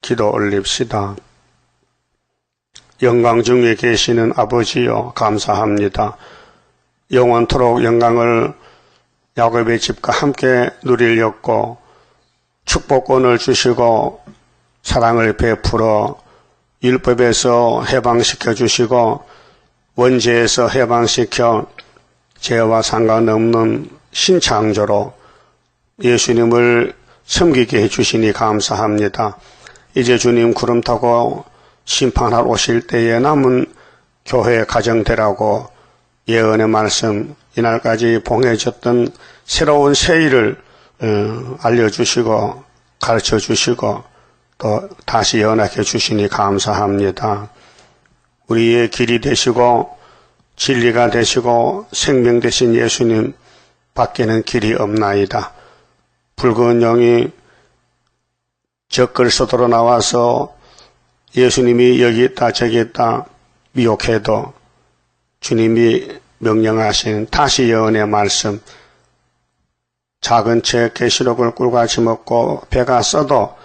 기도 올립시다. 영광 중에 계시는 아버지여 감사합니다. 영원토록 영광을 야곱의 집과 함께 누리려고 축복권을 주시고 사랑을 베풀어 율법에서 해방시켜 주시고 원죄에서 해방시켜 죄와 상관없는 신창조로 예수님을 섬기게 해주시니 감사합니다. 이제 주님 구름 타고 심판하러 오실 때에 남은 교회 가정되라고 예언의 말씀 이날까지 봉해졌던 새로운 세일을 알려주시고 가르쳐주시고 또 다시 연합해 주시니 감사합니다. 우리의 길이 되시고 진리가 되시고 생명 되신 예수님 밖에는 길이 없나이다. 붉은 영이 적글서도로 나와서 예수님이 여기 있다 저기 있다 미혹해도 주님이 명령하신 다시 예언의 말씀 작은 책 계시록을 꿀같이 먹고 배가 써도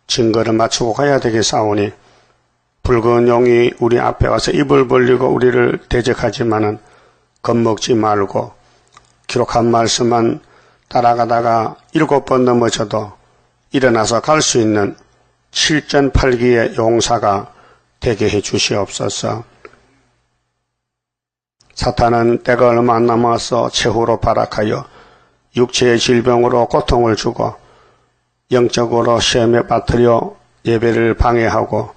증거를 맞추고 가야 되겠사오니 붉은 용이 우리 앞에 와서 입을 벌리고 우리를 대적하지만은 겁먹지 말고 기록한 말씀만 따라가다가 7번 넘어져도 일어나서 갈 수 있는 7전8기의 용사가 되게 해 주시옵소서. 사탄은 때가 얼마 안 남아서 최후로 발악하여 육체의 질병으로 고통을 주고 영적으로 시험에 빠뜨려 예배를 방해하고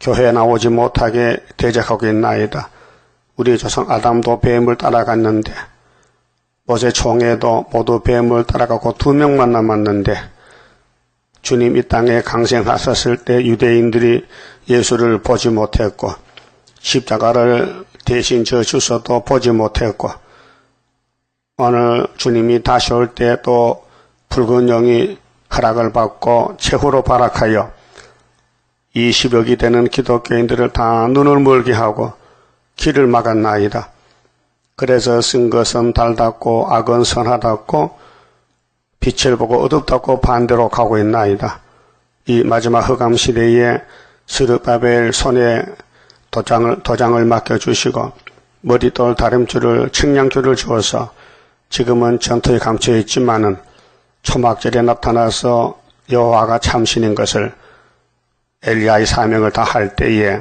교회에 나오지 못하게 대적하고 있나이다. 우리 조상 아담도 뱀을 따라갔는데 모세 총회도 모두 뱀을 따라가고 2명만 남았는데 주님 이 땅에 강생하셨을 때 유대인들이 예수를 보지 못했고 십자가를 대신 져 주셔도 보지 못했고 오늘 주님이 다시 올 때 또 붉은 영이 허락을 받고 최후로 발악하여 20억이 되는 기독교인들을 다 눈을 멀게 하고 길을 막았나이다. 그래서 쓴 것은 달답고 악은 선하답고 빛을 보고 어둡다고 반대로 가고 있나이다. 이 마지막 흑암 시대에 스룹바벨 손에 도장을 맡겨주시고 머리돌 다림줄을 측량줄을 주어서 지금은 전투에 감춰 있지만은 초막절에 나타나서 여호와가 참신인 것을 엘리야의 사명을 다할 때에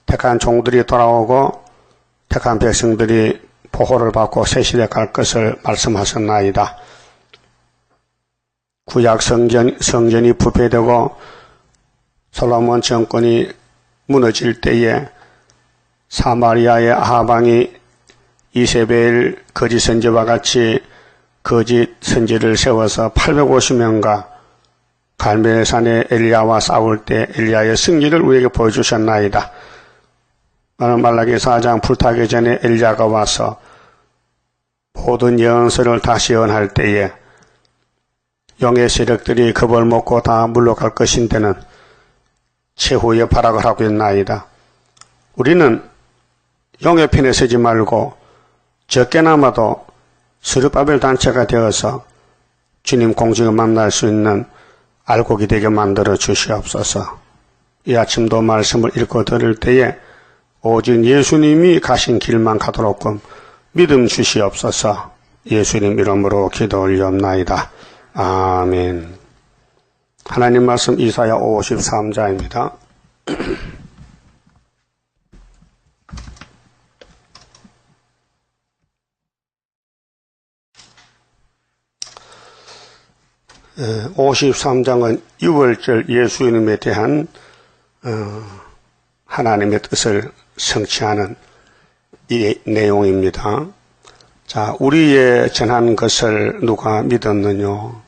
택한 종들이 돌아오고 택한 백성들이 보호를 받고 새 시대 갈 것을 말씀하셨나이다. 구약 성전이 부패되고 솔로몬 정권이 무너질 때에 사마리아의 아하방이 이세벨 거짓 선지와 같이 거짓 선지를 세워서 850명과 갈멜산의 엘리야와 싸울 때 엘리야의 승리를 우리에게 보여주셨나이다. 오늘 말라기 4장 불타기 전에 엘리야가 와서 모든 예언서를 다시 예언할 때에 용의 세력들이 겁을 먹고 다 물러갈 것인데는 최후의 발악을 하고 있나이다. 우리는 용의 편에 서지 말고 적게나마도 스룹바벨 단체가 되어서 주님 공중에 만날 수 있는 알곡이 되게 만들어 주시옵소서. 이 아침도 말씀을 읽고 들을 때에 오직 예수님이 가신 길만 가도록끔 믿음 주시옵소서. 예수님 이름으로 기도 올리옵나이다. 아멘. 하나님 말씀 이사야 53장입니다. 예, 53장은 6월절 예수님에 대한 하나님의 뜻을 성취하는 이 내용입니다. 자, 우리의 전한 것을 누가 믿었느냐?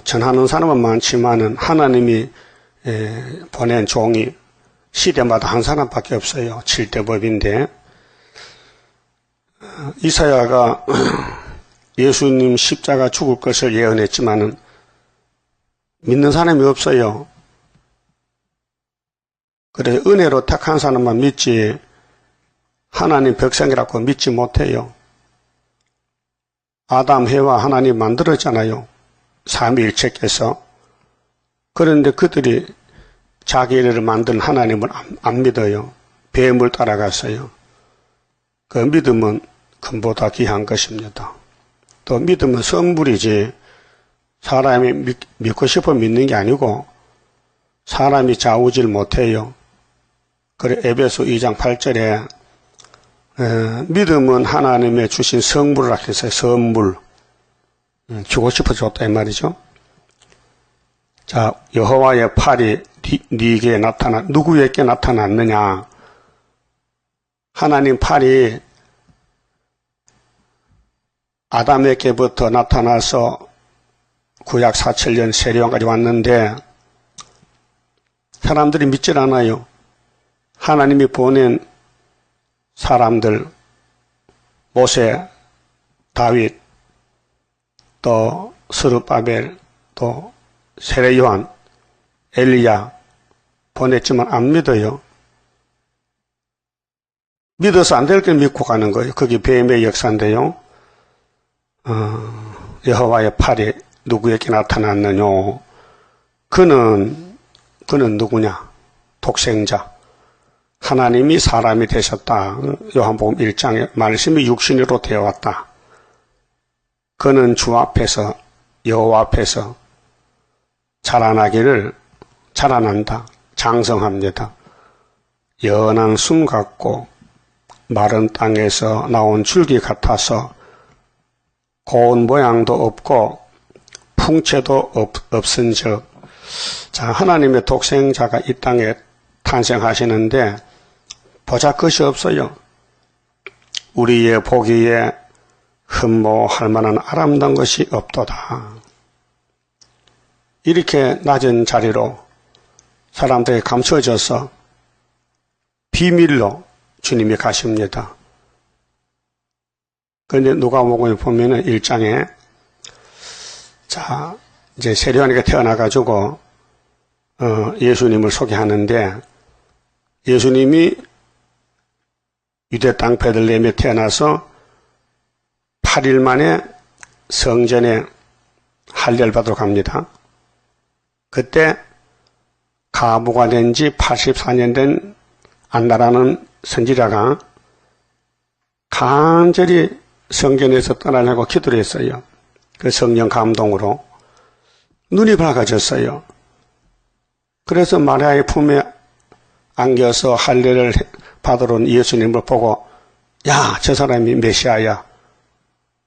전하는 사람은 많지만은 하나님이 보낸 종이 시대마다 한 사람밖에 없어요. 7대법인데 이사야가 예수님 십자가 죽을 것을 예언했지만은 믿는 사람이 없어요. 그래서 은혜로 택한 사람만 믿지 하나님 백성이라고 믿지 못해요. 아담, 해와 하나님 만들었잖아요. 삼위일체께서. 그런데 그들이 자기를 만든 하나님을 안 믿어요. 뱀을 따라갔어요. 그 믿음은 금보다 귀한 것입니다. 또 믿음은 선물이지 사람이 믿고 싶어 믿는 게 아니고 사람이 좌우질 못해요. 그래 에베소 2장 8절에 믿음은 하나님의 주신 성물이라 했어요. 선물. 주고 싶어 줬다 이 말이죠. 자, 여호와의 팔이 네게 누구에게 나타났느냐? 하나님 팔이 아담에게부터 나타나서 구약 4,000년 세례왕까지 왔는데 사람들이 믿질 않아요. 하나님이 보낸 사람들, 모세, 다윗, 또 스룹바벨, 또 세례요한, 엘리야 보냈지만 안 믿어요. 믿어서 안 될 걸 믿고 가는 거예요. 그게 뱀의 역사인데요. 여호와의 팔이 누구에게 나타났느냐? 그는 누구냐? 독생자. 하나님이 사람이 되셨다. 요한복음 1장에 말씀이 육신으로 되어왔다. 그는 주 앞에서 여호와 앞에서 자라난다. 장성합니다. 연한 숨 같고 마른 땅에서 나온 줄기 같아서 고운 모양도 없고 풍채도 없은즉. 자, 하나님의 독생자가 이 땅에 탄생하시는데 보잘것이 없어요. 우리의 보기에 흠모할 만한 아름다운 것이 없도다. 이렇게 낮은 자리로 사람들에게 감춰져서 비밀로 주님이 가십니다. 그런데 누가복음에 보면은 1장에 자, 이제 세례요한이가 태어나가지고 예수님을 소개하는데 예수님이 유대 땅 베들레헴에 태어나서 8일 만에 성전에 할례를 받으러 갑니다. 그때 가부가 된 지 84년 된 안나라는 선지자가 간절히 성전에서 떠나려고 기도를 했어요. 그 성령 감동으로 눈이 밝아졌어요. 그래서 마리아의 품에 안겨서 할례를 받으러 온 예수님을 보고 야, 저 사람이 메시아야.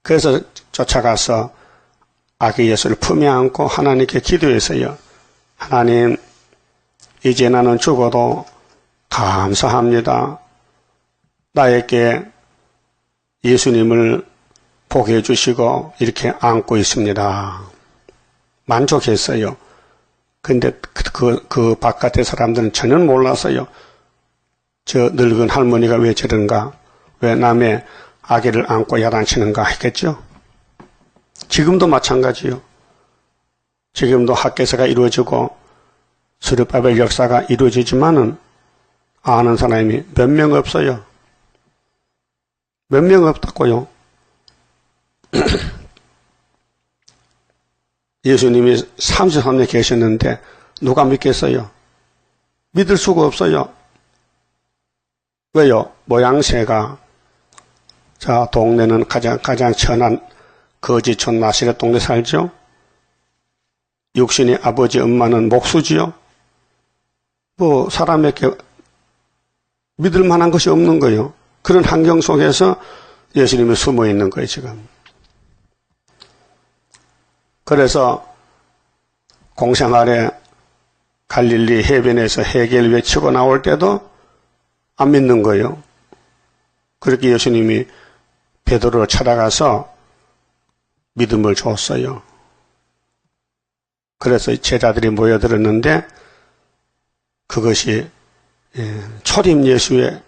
그래서 쫓아가서 아기 예수를 품에 안고 하나님께 기도했어요. 하나님, 이제 나는 죽어도 감사합니다. 나에게 예수님을 보게 해주시고 이렇게 안고 있습니다. 만족했어요. 근데 그 바깥의 사람들은 전혀 몰랐어요. 저 늙은 할머니가 왜 저런가? 왜 남의 아기를 안고 야단치는가 했겠죠? 지금도 마찬가지요. 지금도 학개서가 이루어지고 스룹바벨 역사가 이루어지지만은 아는 사람이 몇 명 없어요. 몇 명 없다고요. 예수님이 33년 계셨는데 누가 믿겠어요? 믿을 수가 없어요. 왜요? 모양새가 자, 동네는 가장 천한 거지촌 나시렛 동네 살죠? 육신의 아버지 엄마는 목수지요? 뭐 사람에게 믿을 만한 것이 없는 거예요. 그런 환경 속에서 예수님이 숨어 있는 거예요, 지금. 그래서 공생활에 갈릴리 해변에서 해결 외치고 나올 때도 안 믿는 거예요. 그렇게 예수님이 베드로를 찾아가서 믿음을 줬어요. 그래서 제자들이 모여들었는데 그것이 초림 예수의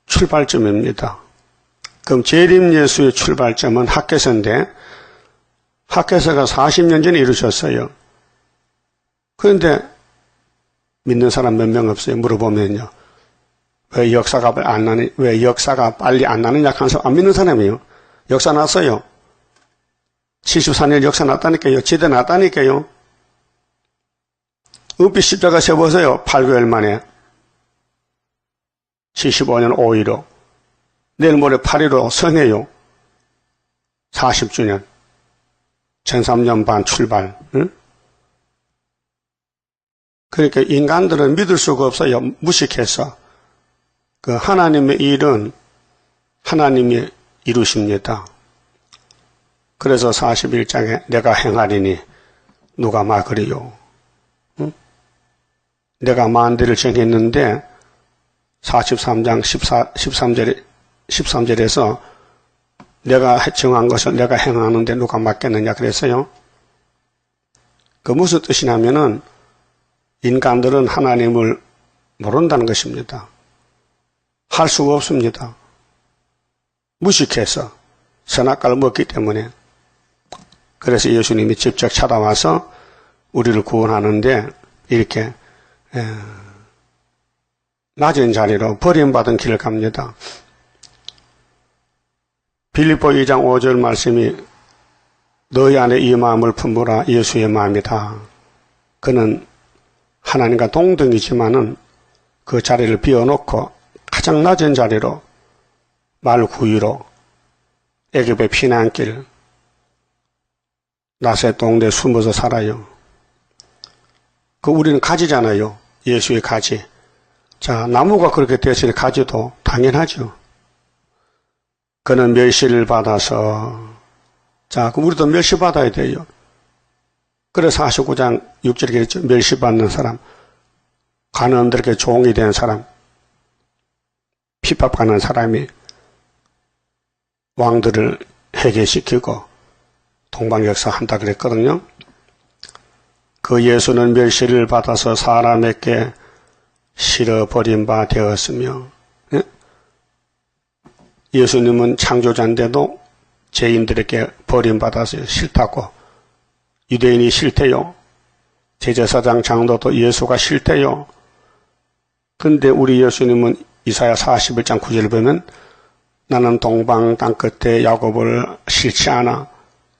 출발점입니다. 그럼 재림 예수의 출발점은 학개서인데 학개서가 40년 전에 이루어졌어요. 그런데 믿는 사람 몇 명 없어요. 물어보면요. 왜 역사가 빨리 안 나느냐 하면서 안 믿는 사람이에요. 역사 났어요. 74년 역사 났다니까요. 지대 났다니까요. 은빛 십자가 세보세요. 8개월 만에 75년 5.15 내일 모레 8.15 성해요. 40주년 13년 반 출발. 응? 그러니까 인간들은 믿을 수가 없어요. 무식해서. 그 하나님의 일은 하나님이 이루십니다. 그래서 41장에 내가 행하리니 누가 막으리요. 응? 내가 만대를 정했는데 43장 13절에서 내가 정한 것을 내가 행하는데 누가 막겠느냐 그랬어요. 그 무슨 뜻이냐면은 인간들은 하나님을 모른다는 것입니다. 할 수가 없습니다. 무식해서 선악과를 먹기 때문에. 그래서 예수님이 직접 찾아와서 우리를 구원하는데 이렇게 낮은 자리로 버림받은 길을 갑니다. 빌립보 2장 5절 말씀이 너희 안에 이 마음을 품으라 예수의 마음이다. 그는 하나님과 동등이지만은 그 자리를 비워놓고 가장 낮은 자리로 말 구유로 애굽의 피난길 나세 동네 숨어서 살아요. 그 우리는 가지잖아요. 예수의 가지. 자, 나무가 그렇게 됐으니 가지도 당연하죠. 그는 멸시를 받아서 자, 그럼 우리도 멸시받아야 돼요. 그래서 49장 6절에 그랬죠. 멸시받는 사람, 간음들에게 종이 된 사람, 핍박하는 사람이 왕들을 해계시키고 동방역사한다 그랬거든요. 그 예수는 멸시를 받아서 사람에게 실어버린 바 되었으며, 예? 예수님은 창조자인데도 죄인들에게 버림받아서 싫다고, 유대인이 싫대요. 제사장 장로도 예수가 싫대요. 근데 우리 예수님은 이사야 41장 9절을 보면 나는 동방 땅끝에 야곱을 싫지 않아.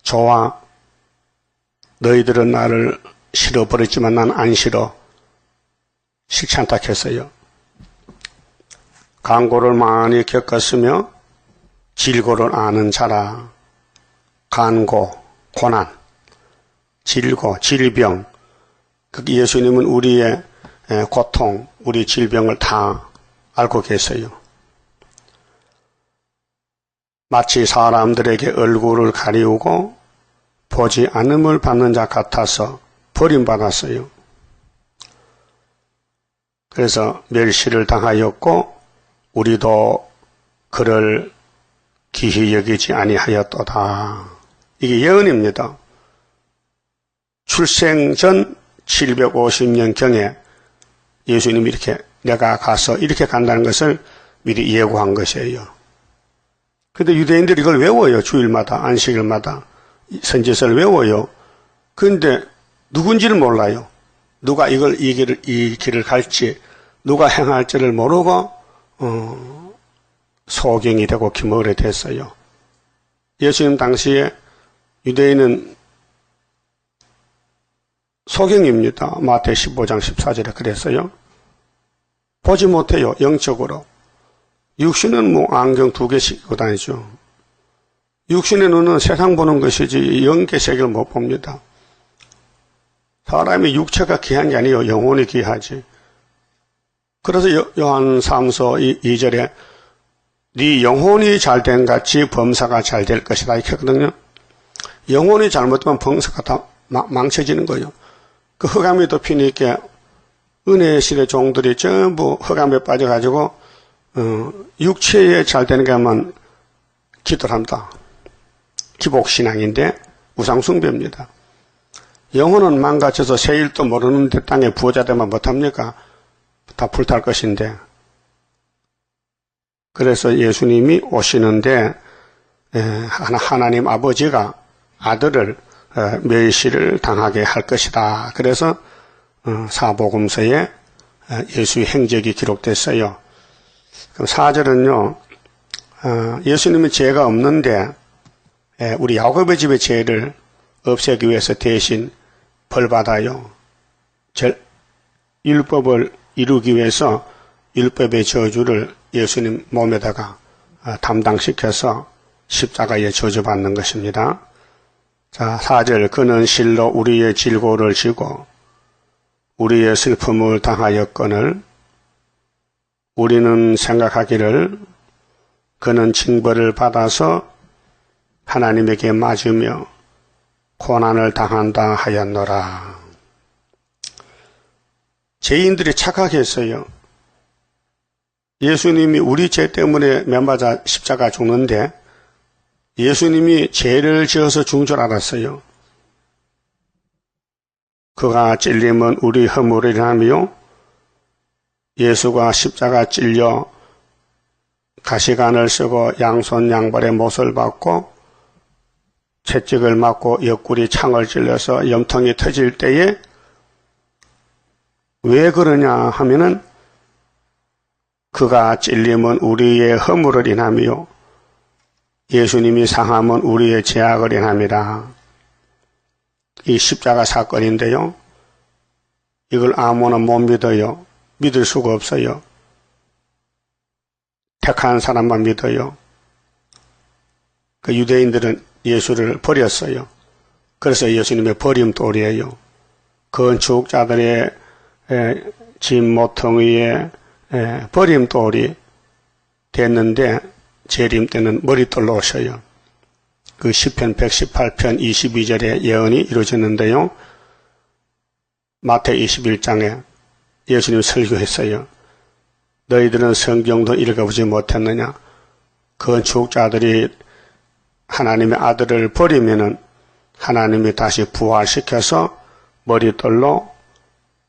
좋아. 너희들은 나를 싫어버렸지만 난 안 싫어. 싫지 않다 했어요. 강고를 많이 겪었으며 질고를 아는 자라. 간고, 고난, 질고, 질병. 예수님은 우리의 고통, 우리 질병을 다 알고 계세요. 마치 사람들에게 얼굴을 가리우고 보지 않음을 받는 자 같아서 버림받았어요. 그래서 멸시를 당하였고 우리도 그를 기히 여기지 아니하였도다. 이게 예언입니다. 출생 전 750년경에 예수님이 이렇게 내가 가서 이렇게 간다는 것을 미리 예고한 것이에요. 그런데 유대인들이 이걸 외워요. 주일마다, 안식일마다 선지서를 외워요. 그런데 누군지를 몰라요. 누가 이 길을 갈지, 누가 행할지를 모르고 소경이 되고 기머리 됐어요. 예수님 당시에 유대인은 소경입니다. 마태 15장 14절에 그랬어요. 보지 못해요. 영적으로. 육신은 뭐 안경 2개씩 끼고 다니죠. 육신의 눈은 세상 보는 것이지 영계 세계를 못 봅니다. 사람의 육체가 귀한 게 아니에요. 영혼이 귀하지. 그래서 요한 3서 2절에 네 영혼이 잘된 같이 범사가 잘 될 것이다 이렇게 하거든요. 영혼이 잘못되면 범사가 다 망쳐지는 거예요. 그 흑암이 덮이니까 은혜의 실의 종들이 전부 흑암에 빠져가지고 육체에 잘 되는 것만 기도를 합니다. 기복신앙인데 우상숭배입니다. 영혼은 망가져서 새 일도 모르는데 땅에 부호자 되면 못합니까? 다 불탈 것인데. 그래서 예수님이 오시는데 하나님 아버지가 아들을 멸시를 당하게 할 것이다. 그래서 사복음서에 예수의 행적이 기록됐어요. 그럼 4절은요. 예수님은 죄가 없는데 우리 야곱의 집의 죄를 없애기 위해서 대신 벌받아요. 율법을 이루기 위해서 율법의 저주를 예수님 몸에다가 담당시켜서 십자가에 저주받는 것입니다. 자, 4절 그는 실로 우리의 질고를 지고 우리의 슬픔을 당하였거늘 우리는 생각하기를 그는 징벌을 받아서 하나님에게 맞으며 고난을 당한다 하였노라. 죄인들이 착각했어요. 예수님이 우리 죄 때문에 매맞아 십자가 죽는데 예수님이 죄를 지어서 죽은 줄 알았어요. 그가 찔림은 우리 허물이라며 예수가 십자가 찔려 가시관을 쓰고 양손 양발에 못을 받고 채찍을 맞고 옆구리 창을 찔려서 염통이 터질 때에 왜 그러냐 하면은 그가 찔림은 우리의 허물을 인하며 예수님이 상함은 우리의 죄악을 인함이라. 이 십자가 사건인데요. 이걸 아무나 못 믿어요. 믿을 수가 없어요. 택한 사람만 믿어요. 그 유대인들은 예수를 버렸어요. 그래서 예수님의 버림돌이에요. 건축자들의 집 모퉁이에 버림돌이 됐는데 재림 때는 머릿돌로 오셔요. 그 시편 118편 22절의 예언이 이루어졌는데요. 마태 21장에 예수님 설교했어요. 너희들은 성경도 읽어보지 못했느냐? 건축자들이 하나님의 아들을 버리면은 하나님이 다시 부활시켜서 머릿돌로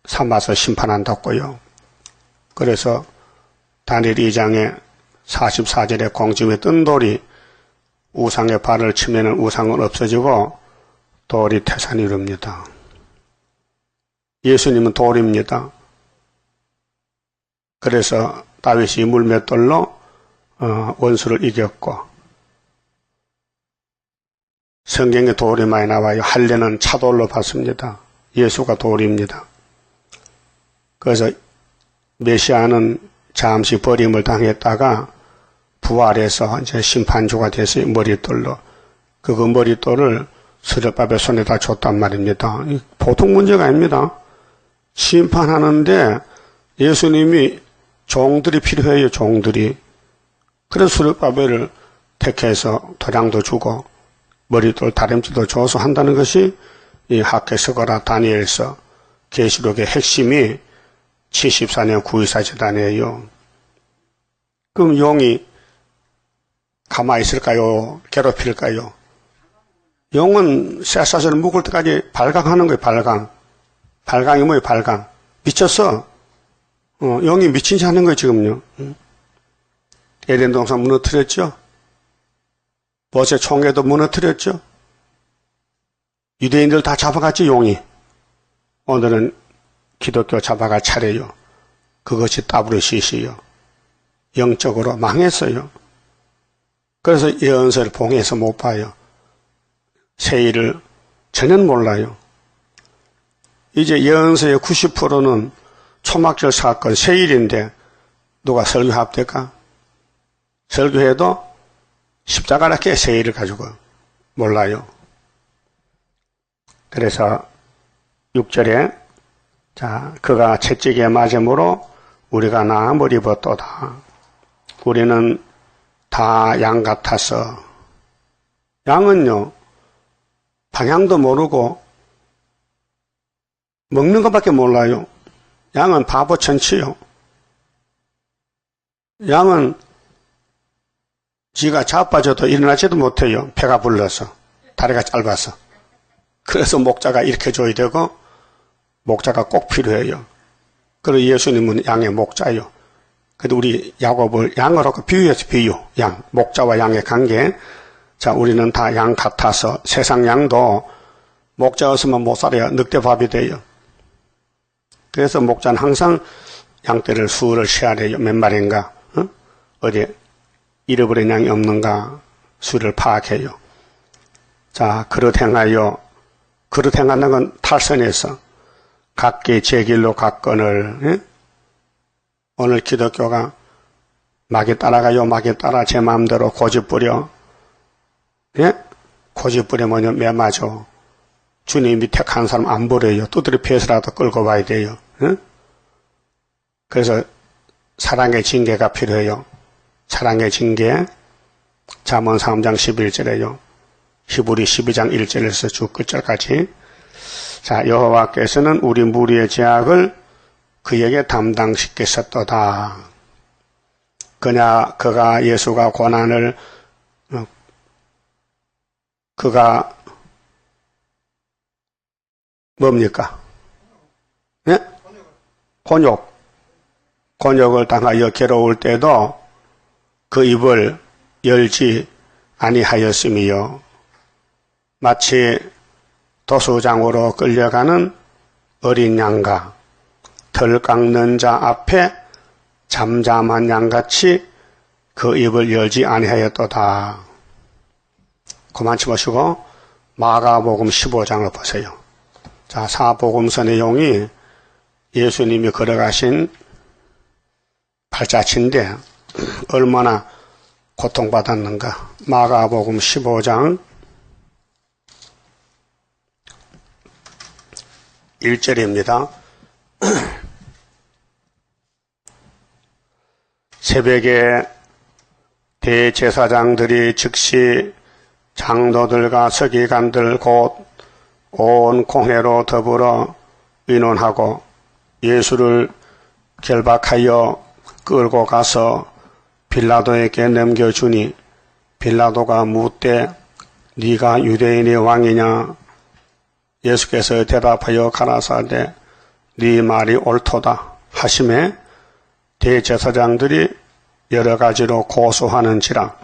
삼아서 심판한다고요. 그래서 다니엘 2장에 44절에 공중에 뜬 돌이 우상의 발을 치면은 우상은 없어지고 돌이 태산이 이룹니다. 예수님은 돌입니다. 그래서 다윗이 물맷돌로 원수를 이겼고 성경에 돌이 많이 나와요. 할례는 차돌로 받습니다. 예수가 돌입니다. 그래서 메시아는 잠시 버림을 당했다가 부활해서 이제 심판주가 됐어요. 머릿돌로. 그 머릿돌을 스룹바벨 손에다 줬단 말입니다. 보통 문제가 아닙니다. 심판하는데 예수님이 종들이 필요해요. 종들이. 그래서 스룹바벨을 택해서 도량도 주고 머릿돌 다림질도 줘서 한다는 것이 이 학개서거라 다니엘서 계시록의 핵심이 74년 924 재단이에요. 그럼 용이 가만히 있을까요? 괴롭힐까요? 용은 쇠사슬을 묶을 때까지 발광하는 거예요. 발광. 발광이 뭐예요? 발광. 미쳤어. 용이 미친 짓 하는 거예요. 지금요. 에덴 동산 무너뜨렸죠? 모세 총회도 무너뜨렸죠? 유대인들 다 잡아갔지, 용이. 오늘은 기독교 잡아갈 차례요. 그것이 WCC요. 영적으로 망했어요. 그래서 예언서를 봉해서 못 봐요. 세일을 전혀 몰라요. 이제 예언서의 90%는 초막절 사건 세일인데 누가 설교합니까? 설교해도 십자가밖에 세일을 가지고 몰라요. 그래서 6절에 자 그가 채찍에 맞음으로 우리가 나음을 입었도다. 우리는 다 양 같아서 양은요 방향도 모르고 먹는 것밖에 몰라요. 양은 바보 천치요. 양은 지가 자빠져도 일어나지도 못해요. 배가 불러서 다리가 짧아서. 그래서 목자가 이렇게 줘야 되고 목자가 꼭 필요해요. 그리고 예수님은 양의 목자요. 그래도 우리 야곱을 양으로 비유해서 비유. 양, 목자와 양의 관계. 자, 우리는 다 양 같아서 세상 양도 목자 없으면 못 살아요. 늑대밥이 돼요. 그래서 목자는 항상 양떼를 수를 세야 돼요. 몇 마리인가? 어디 잃어버린 양이 없는가? 수를 파악해요. 자, 그릇 행하여, 그릇 행하는 건 탈선해서 각기 제 길로 갔거늘. 예? 오늘 기독교가 막이 따라가요. 막이 따라 제 마음대로 고집부려. 예? 고집부려 뭐냐 매맞아. 주님이 택한 사람 안 버려요. 두드려 패서라도 끌고 와야 돼요. 예? 그래서 사랑의 징계가 필요해요. 사랑의 징계. 잠언 3장 11절에요. 히브리 12장 1절에서 쭉 끝절까지. 자, 여호와께서는 우리 무리의 죄악을 그에게 담당시켰었도다. 그가 예수가 고난을 그가 뭡니까? 예? 곤욕을 당하여 괴로울 때도 그 입을 열지 아니하였으며 마치 도수장으로 끌려가는 어린 양과 털 깎는 자 앞에 잠잠한 양같이 그 입을 열지 아니하였도다. 그만치 마시고 마가복음 15장을 보세요. 자, 사복음서 내용이 예수님이 걸어가신 발자취인데 얼마나 고통받았는가. 마가복음 15장 1절입니다. 새벽에 대제사장들이 즉시 장로들과 서기관들 곧 온 공회로 더불어 의논하고 예수를 결박하여 끌고 가서 빌라도에게 넘겨주니 빌라도가 묻되 네가 유대인의 왕이냐? 예수께서 대답하여 가라사대 네 말이 옳도다 하심에 대제사장들이 여러 가지로 고소하는지라.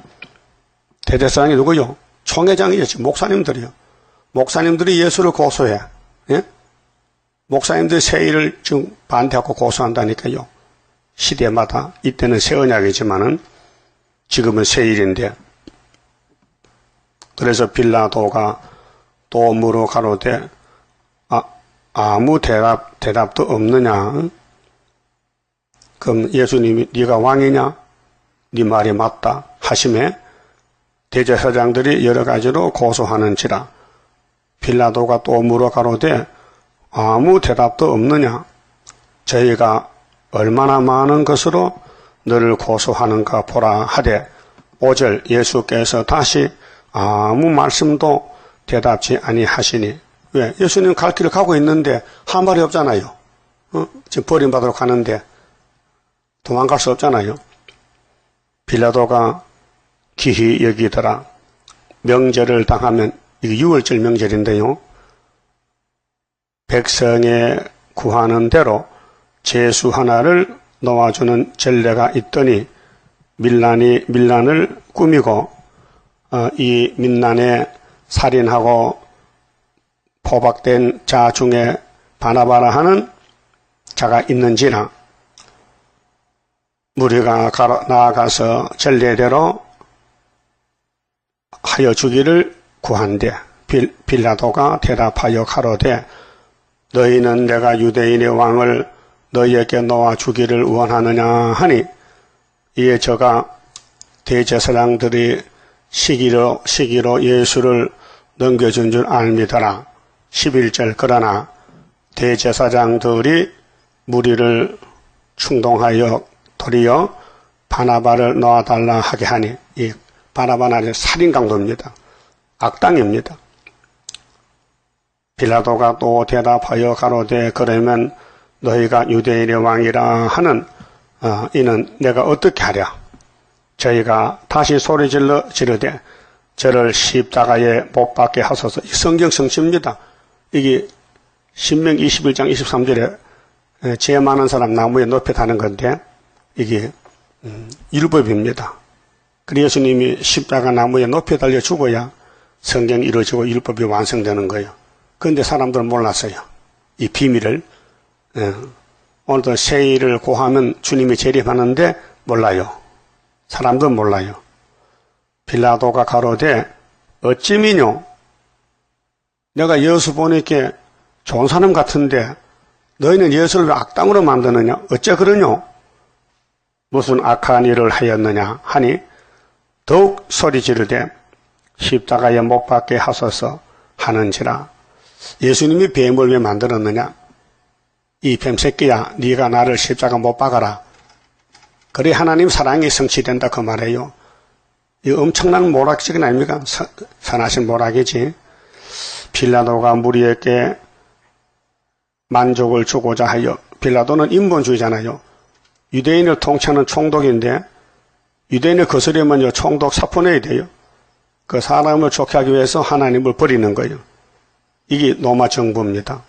대제사장이 누구요? 총회장이지. 목사님들이요. 목사님들이 예수를 고소해. 예? 목사님들이 새 일을 지금 반대하고 고소한다니까요. 시대마다 이때는 새 언약이지만은 지금은 새 일인데. 그래서 빌라도가 또 물어 가로되 아무 대답도 없느냐? 그럼 예수님이 네가 왕이냐? 네 말이 맞다 하심에 대제사장들이 여러 가지로 고소하는지라. 빌라도가 또 물어 가로되 아무 대답도 없느냐? 저희가 얼마나 많은 것으로 너를 고소하는가 보라 하되 5절 예수께서 다시 아무 말씀도 대답지 아니하시니. 왜? 예수님 갈 길을 가고 있는데 한 말이 없잖아요. 지금 버림받으러 가는데 도망갈 수 없잖아요. 빌라도가 기히 여기더라. 명절을 당하면 이게 6월절 명절인데요. 백성에 구하는 대로 제수 하나를 놓아주는 전례가 있더니 밀란을 꾸미고 이 민난에 살인하고 포박된 자 중에 바나바라 하는 자가 있는지라. 무리가 나아가서 전례대로 하여 주기를 구한대 빌라도가 대답하여 가로되 너희는 내가 유대인의 왕을 너희에게 놓아 주기를 원하느냐 하니 이에 저가 대제사장들이 시기로 예수를 넘겨준 줄 알미더라. 11절 그러나 대제사장들이 무리를 충동하여 도리어 바나바를 놓아달라 하게 하니 이 바나바는 살인강도입니다. 악당입니다. 빌라도가 또 대답하여 가로되 그러면 너희가 유대인의 왕이라 하는 이는 내가 어떻게 하랴? 저희가 다시 소리질러 지르되 저를 십자가에 못 박게 하소서. 성경 성취입니다. 이게 신명 21장 23절에 죄 많은 사람 나무에 높여 다는 건데 이게 율법입니다. 그래서 예수님이 십자가 나무에 높여 달려 죽어야 성경이 이루어지고 율법이 완성되는 거예요. 그런데 사람들은 몰랐어요. 이 비밀을. 오늘도 새 일을 고하면 주님이 재림하는데 몰라요. 사람들은 몰라요. 빌라도가 가로되 어찌미뇨? 내가 여수 보니까 좋은 사람 같은데 너희는 예수를 왜 악당으로 만드느냐? 어째 그러냐? 무슨 악한 일을 하였느냐? 하니 더욱 소리 지르되 십자가에 못 박게 하소서 하는지라. 예수님이 뱀을 왜 만들었느냐? 이 뱀새끼야, 네가 나를 십자가 못 박아라. 그래 하나님 사랑이 성취된다 그 말이에요. 이 엄청난 모락지가 아닙니까? 선하신 모락이지. 빌라도가 무리에게 만족을 주고자 하여, 빌라도는 인본주의잖아요. 유대인을 통치하는 총독인데 유대인을 거스르면요 총독 사포내야 돼요. 그 사람을 좋게 하기 위해서 하나님을 버리는 거예요. 이게 로마 정부입니다.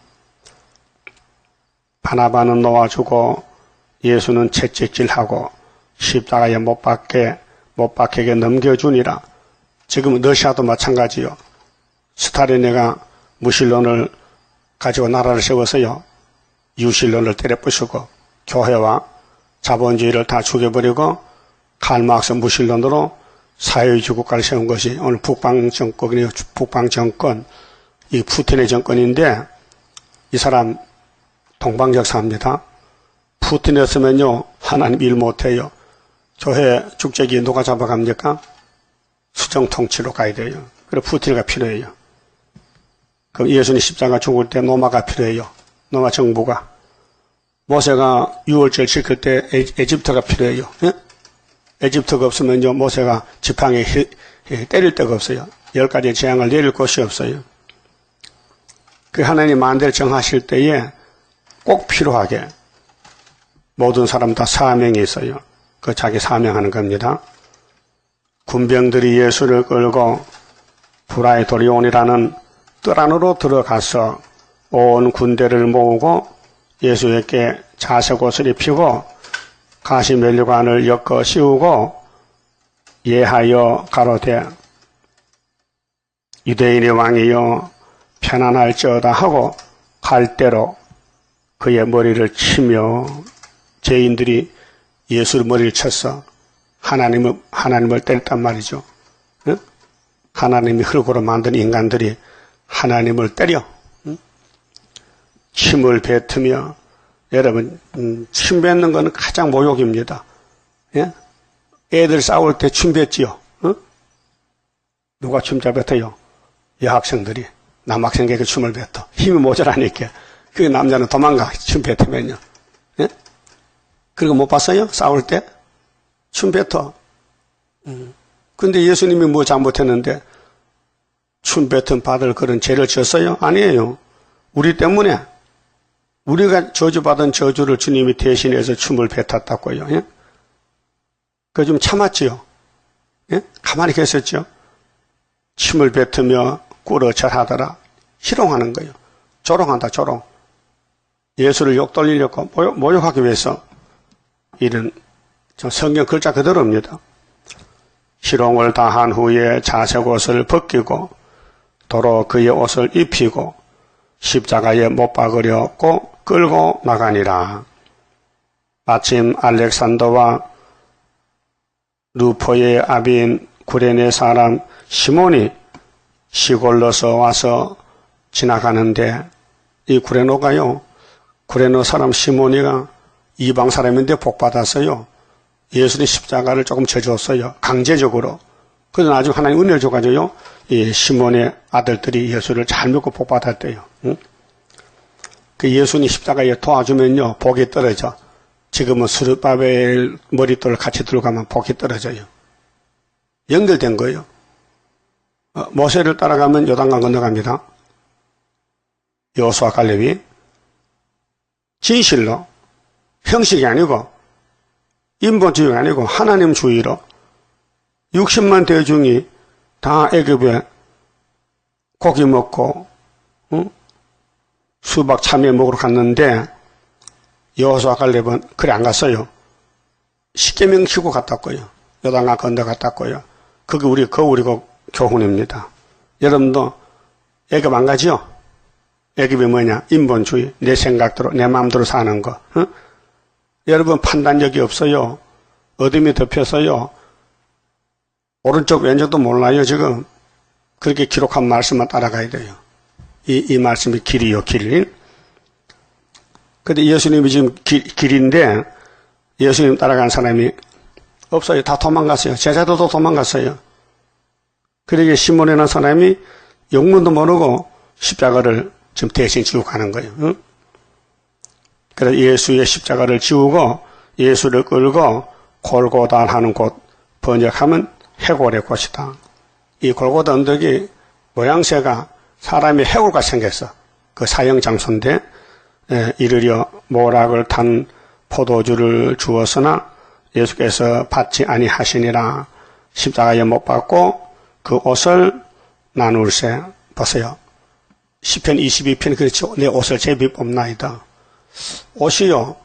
바나바는 놓아주고 예수는 채찍질하고 십자가에 못 박히게 넘겨주니라. 지금 러시아도 마찬가지요. 스탈린이가 무신론을 가지고 나라를 세워서요 유신론을 때려 부수고 교회와 자본주의를 다 죽여버리고 칼막스 무신론으로 사회주의 국가를 세운 것이 오늘 북방 정권이에요. 북방 정권, 이 푸틴의 정권인데 이 사람 동방적사입니다. 푸틴이었으면요 하나님 일 못해요. 교회 축제기 누가 잡아갑니까? 수정 통치로 가야 돼요. 그래서 푸틴이가 필요해요. 그럼 예수님 십자가 죽을 때 로마가 필요해요. 로마 정부가. 모세가 유월절 지킬 때 에집트가 필요해요. 예? 에집트가 없으면요 모세가 지팡이 때릴 데가 없어요. 10가지 재앙을 내릴 곳이 없어요. 그 하나님 만대를 정하실 때에 꼭 필요하게 모든 사람 다 사명이 있어요. 그 자기 사명하는 겁니다. 군병들이 예수를 끌고 브라이도리온이라는 뜰 안으로 들어가서 온 군대를 모으고 예수에게 자색옷을 입히고 가시면류관을 엮어 씌우고 예하여 가로되 유대인의 왕이여 편안할지어다 하고 칼대로 그의 머리를 치며 죄인들이 예수의 머리를 쳐서 하나님을 때렸단 말이죠. 응? 하나님이 흙으로 만든 인간들이 하나님을 때려 침을 뱉으며 여러분 침 뱉는 것은 가장 모욕입니다. 예? 애들 싸울 때 침 뱉지요. 응? 누가 침 잘 뱉어요? 여학생들이 남학생에게 춤을 뱉어. 힘이 모자라니까. 그 남자는 도망가 춤 뱉으면요. 예? 그리고 못 봤어요? 싸울 때 춤 뱉어. 근데 예수님이 뭐 잘못했는데 춤 뱉은 받을 그런 죄를 지었어요? 아니에요. 우리 때문에 우리가 저주받은 저주를 주님이 대신해서 춤을 뱉었다고요. 예? 그거 좀 참았지요. 예? 가만히 계셨죠. 침을 뱉으며 꿇어 절하더라. 희롱하는 거예요. 조롱한다 조롱. 예수를 욕돌리려고 모욕하기 위해서 이런 성경 글자 그대로입니다. 희롱을 다한 후에 자색옷을 벗기고 도로 그의 옷을 입히고 십자가에 못 박으려고 끌고 나가니라. 마침 알렉산더와 루포의 아비인 구레네 사람 시몬이 시골로서 와서 지나가는데 이 구레노가요. 구레노 사람 시몬이가 이방 사람인데 복받았어요. 예수님 십자가를 조금 져줬어요. 강제적으로. 그래서 나중에 하나님 은혜를 줘가지고요. 이 시몬의 아들들이 예수를 잘 믿고 복받았대요. 응? 그 예수님 십자가에 도와주면요. 복이 떨어져. 지금은 스룹바벨 머릿돌을 같이 들고 가면 복이 떨어져요. 연결된 거예요. 모세를 따라가면 요단강 건너갑니다. 여호수아 갈렙이 진실로 형식이 아니고 인본주의가 아니고 하나님주의로 60만 대중이 다 애굽에 고기 먹고 수박 참외 먹으러 갔는데 여호수아 갈렙은 그래 안 갔어요. 십계명 치고 갔다고요. 요단강 건너갔다고요. 그게 우리 교훈입니다. 여러분도 애굽 안 가지요? 애굽이 뭐냐? 인본주의. 내 생각대로 내 마음대로 사는 거. 응? 여러분 판단력이 없어요. 어둠이 덮여서요. 오른쪽 왼쪽도 몰라요 지금. 그렇게 기록한 말씀만 따라가야 돼요. 이 말씀이 길이요 길. 근데 예수님이 지금 길인데 예수님 따라간 사람이 없어요. 다 도망갔어요. 제자들도 도망갔어요. 그러게 시몬이라는 사람이 영문도 모르고 십자가를 지금 대신 지고 가는 거예요. 응? 그래서 예수의 십자가를 지우고 예수를 끌고 골고다 하는 곳, 번역하면 해골의 곳이다. 이 골고다 언덕이 모양새가 사람의 해골같이 생겼어. 그 사형 장소인데 이르려 모락을 탄 포도주를 주었으나 예수께서 받지 아니하시니라. 십자가에 못 박고 그 옷을 나눌세. 보세요. 시편 22편 그렇죠. 내 옷을 제비 뽑나이다. 옷이요.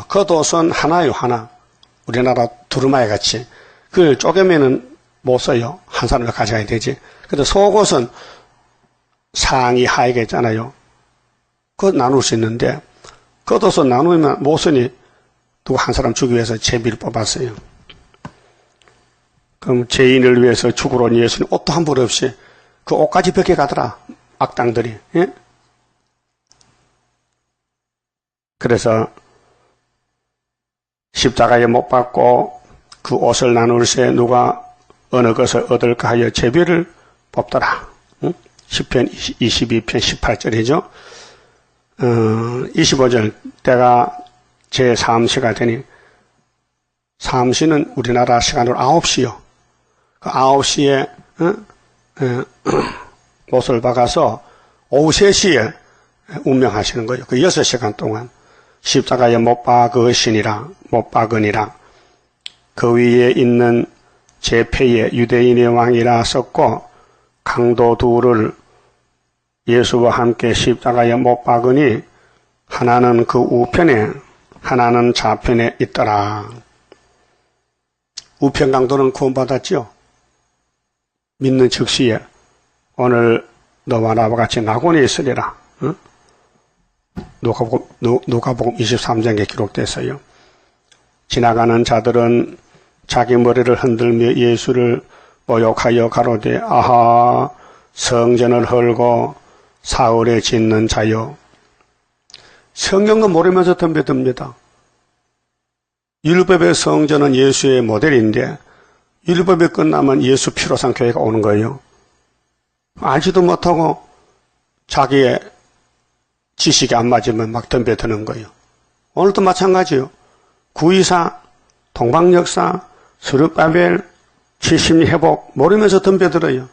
겉옷은 하나요, 하나. 우리나라 두루마리 같이. 그걸 쪼개면은 못 써요. 한 사람을 가져야 되지. 근데 속옷은 상의 하의가 있잖아요. 그거 나눌 수 있는데, 겉옷은 나누면 못 쓰니 누구 한 사람 주기 위해서 제비를 뽑았어요. 그럼 죄인을 위해서 죽으러 온 예수는 옷도 한 벌 없이 그 옷까지 벗겨가더라. 악당들이. 예? 그래서 십자가에 못 박고 그 옷을 나눌새 누가 어느 것을 얻을까 하여 제비를 뽑더라. 응? 시편 22편 18절이죠. 25절 때가 제3시가 되니, 3시는 우리나라 시간으로 9시요. 그 9시에 옷을 박아서 오후 3시에 운명하시는 거예요. 그 6시간 동안 십자가에 못 박으시니라, 못 박으니라. 그 위에 있는 제패의 유대인의 왕이라 썼고, 강도 둘을 예수와 함께 십자가에 못 박으니 하나는 그 우편에 하나는 좌편에 있더라. 우편 강도는 구원받았죠. 믿는 즉시에 오늘 너와 나와 같이 낙원에 있으리라. 응? 누가복음 23장에 기록됐어요. 지나가는 자들은 자기 머리를 흔들며 예수를 모욕하여 가로되 아하 성전을 헐고 사흘에 짓는 자요. 성경도 모르면서 덤벼듭니다. 율법의 성전은 예수의 모델인데 율법이 끝나면 예수 피로상 교회가 오는 거예요. 알지도 못하고 자기의 지식이 안 맞으면 막 덤벼드는 거예요. 오늘도 마찬가지요. 구이사, 동방역사, 스룹바벨, 70리 회복 모르면서 덤벼들어요.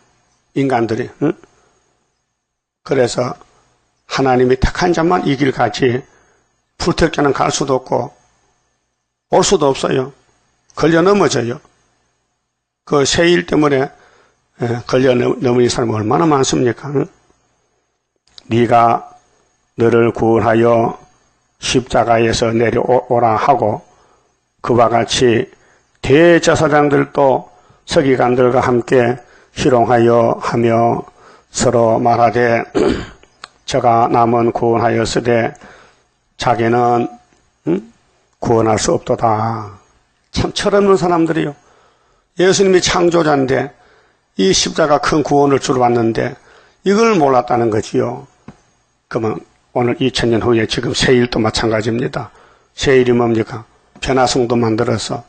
인간들이. 응? 그래서 하나님이 택한 자만 이 길 가지 불택자는 갈 수도 없고 올 수도 없어요. 걸려 넘어져요. 그 세일 때문에 걸려 넘은 사람이 얼마나 많습니까? 응? 네가 너를 구원하여 십자가에서 내려오라 하고 그와 같이 대제사장들도 서기관들과 함께 희롱하여 하며 서로 말하되 저가 남은 구원하였으되 자기는 구원할 수 없도다. 참 철없는 사람들이요. 예수님이 창조자인데 이 십자가 큰 구원을 주러 왔는데 이걸 몰랐다는 거지요. 그러면 오늘 2000년 후에 지금 세일도 마찬가지입니다. 세일이 뭡니까? 변화성도 만들어서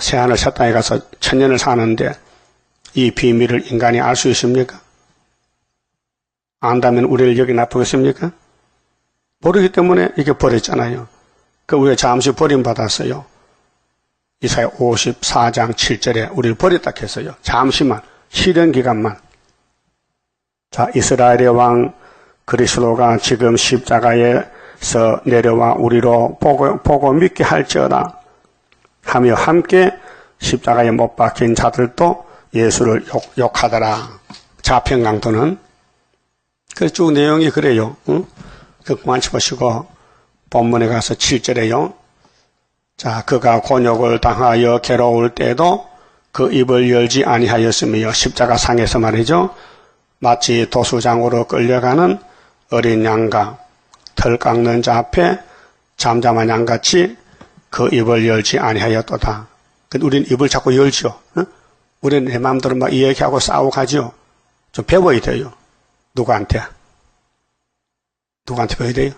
새하늘 새 땅에 가서 1000년을 사는데 이 비밀을 인간이 알 수 있습니까? 안다면 우리를 여기 놔두겠습니까? 모르기 때문에 이게 버렸잖아요. 그 우리가 잠시 버림받았어요. 이사야 54장 7절에 우리를 버렸다 했어요. 잠시만, 실현 기간만. 자, 이스라엘의 왕 그리스도가 지금 십자가에서 내려와 우리로 보고 믿게 할지어다 하며 함께 십자가에 못 박힌 자들도 예수를 욕하더라. 자평강도는. 그래서 쭉 내용이 그래요. 응? 그 그만치 보시고 본문에 가서 7절에요. 자, 그가 곤욕을 당하여 괴로울 때도 그 입을 열지 아니하였으며 십자가 상에서 말이죠. 마치 도수장으로 끌려가는 어린 양과 털 깎는 자 앞에 잠잠한 양같이 그 입을 열지 아니하였도다. 우리는 입을 자꾸 열죠. 응? 우리는 내 마음대로 막 이야기하고 싸우고 가죠. 좀 배워야 돼요. 누구한테 배워야 돼요?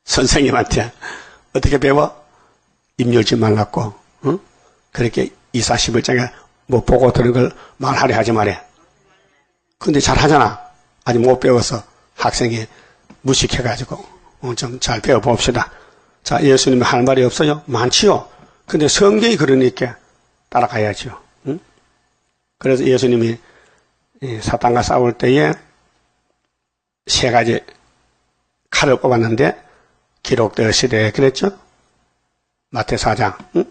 선생님한테 어떻게 배워? 입 열지 말라고. 응? 그렇게 이사 11장에 뭐 보고 들은 걸 말하려 하지 말해. 근데 잘 하잖아. 아직 못 배워서 학생이 무식해가지고 좀 잘 배워봅시다. 자, 예수님이 할 말이 없어요? 많지요. 근데 성경이 그러니까 따라가야죠. 응? 그래서 예수님이 사탄과 싸울 때에 세 가지 칼을 뽑았는데 기록되었으되 그랬죠? 마태 4장 응?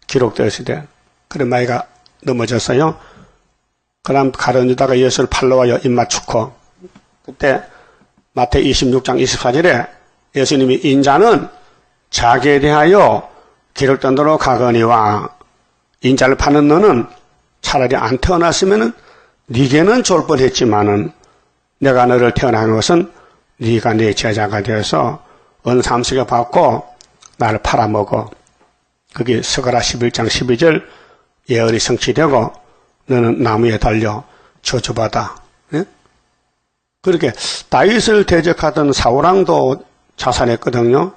기록되었으되 그런 마이가 넘어졌어요. 그 다음 칼은 유다가 예수를 팔러 와요. 입맞추고 그때 마태 26장 24절에 예수님이 인자는 자기에 대하여 기록된 대로 가거니와 인자를 파는 너는 차라리 안 태어났으면 네게는 좋을 뻔했지만은 내가 너를 태어난 것은 네가 내 제자가 되어서 은삼식을 받고 나를 팔아먹어. 그게 스가랴 11장 12절 예언이 성취되고 너는 나무에 달려 저주받아. 예? 그렇게 다윗을 대적하던 사울왕도 자살했거든요.